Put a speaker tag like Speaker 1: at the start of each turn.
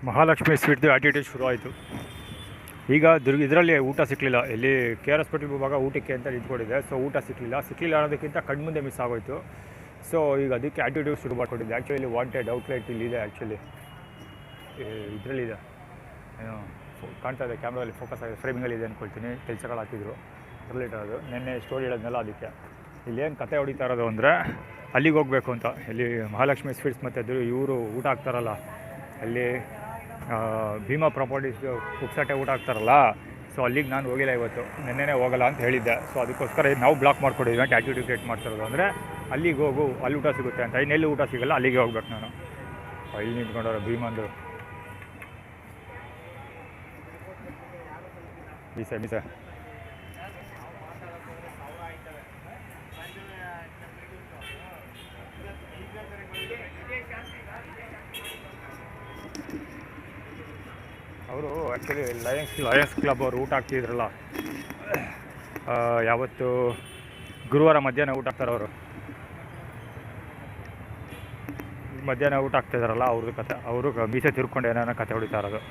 Speaker 1: Mahalakshmi ಸ್ವೀಟ್ದು attitude ಶುರು ಆಯಿತು. ಈಗ ಇದರಲ್ಲಿ ಊಟ ಸಿಕ್ಕಲಿಲ್ಲ. ಇಲ್ಲಿ ಕೆ ಆರ್ ಹಾಸ್ಪಿಟಲ್ ವಿಭಾಗ ಊಟಕ್ಕೆ ಅಂತ ನಿಂತ್ಕೊಂಡಿದೆ. ಸೊ ಊಟ ಸಿಕ್ಕಲಿಲ್ಲ ಅನ್ನೋದಕ್ಕಿಂತ ಕಣ್ಮುಂದೆ ಮಿಸ್ ಆಗೋಯಿತು. ಸೊ ಈಗ ಅದಕ್ಕೆ ಆಟಿಟ್ಯೂಡ್ ಶುರು ಮಾಡ್ಕೊಂಡಿದ್ದೆ. ಆ್ಯಕ್ಚುಲಿ ವಾಂಟೆಡ್ ಔಟ್ಲೆಟ್ ಇಲ್ಲಿದೆ. ಆ್ಯಕ್ಚುಲಿ ಇದರಲ್ಲಿದೆ, ಏನೋ ಕಾಣ್ತಾ ಇದೆ, ಕ್ಯಾಮ್ರಾದಲ್ಲಿ ಫೋಕಸ್ ಆಗಿದೆ, ಫ್ರೇಮಿಂಗಲ್ಲಿದೆ ಅಂದ್ಕೊಳ್ತೀನಿ. ಕೆಲಸಗಳು ಹಾಕಿದ್ರು ರಿಲೇಟೆಡ್. ಅದು ನಿನ್ನೆ ಸ್ಟೋರಿ ಹೇಳೋದ್ನಲ್ಲ, ಅದಕ್ಕೆ ಇಲ್ಲೇನು ಕತೆ ಹೊಡಿತಾ ಇರೋದು ಅಂದರೆ ಅಲ್ಲಿಗೆ ಹೋಗಬೇಕು ಅಂತ. ಇಲ್ಲಿ ಮಹಾಲಕ್ಷ್ಮಿ ಸ್ವೀಟ್ಸ್ ಮತ್ತು ಇವರು ಊಟ ಹಾಕ್ತಾರಲ್ಲ, ಅಲ್ಲಿ ಭೀಮಾ ಪ್ರಾಪರ್ಟೀಸ್ ಪುಕ್ಸಟ್ಟೆ ಊಟ ಹಾಕ್ತಾರಲ್ಲ. ಸೊ ಅಲ್ಲಿಗೆ ನಾನು ಹೋಗಿಲ್ಲ ಇವತ್ತು, ನೆನ್ನೆನೇ ಹೋಗಲ್ಲ ಅಂತ ಹೇಳಿದ್ದೆ. ಸೊ ಅದಕ್ಕೋಸ್ಕರ ನಾವು ಬ್ಲಾಕ್ ಮಾಡ್ಕೊಂಡಿದ್ವಿ ಅಂತ ಆ್ಯಕ್ಟಿವಿಟಿ ಕ್ರಿಯೇಟ್ ಮಾಡ್ತಿರೋದು. ಅಂದರೆ ಅಲ್ಲಿಗೆ ಹೋಗು, ಅಲ್ಲಿ ಊಟ ಸಿಗುತ್ತೆ ಅಂತ. ಇನ್ನೆಲ್ಲಿ ಊಟ ಸಿಗಲ್ಲ, ಅಲ್ಲಿಗೆ ಹೋಗ್ಬೇಕು ನಾನು. ಇಲ್ಲಿ ನಿಂತ್ಕೊಂಡವ್ರು ಭೀಮಂದು ಮೀಸೆ ಅವರು ಆ್ಯಕ್ಚುಲಿ ಲಯನ್ಸ್ ಕ್ಲಬ್ ಅವರು ಊಟ ಹಾಕ್ತಿದ್ರಲ್ಲ, ಯಾವತ್ತು ಗುರುವಾರ ಮಧ್ಯಾಹ್ನ ಊಟ ಹಾಕ್ತಾರೆ ಅವರು. ಮಧ್ಯಾಹ್ನ ಊಟ ಹಾಕ್ತಿದಾರಲ್ಲ, ಅವ್ರದ್ದು ಕತೆ. ಅವರು ಮೀಸೆ ತಿರ್ಕೊಂಡು ಏನೇನೋ ಕತೆ ಹೊಡಿತಾ ಇರೋದು.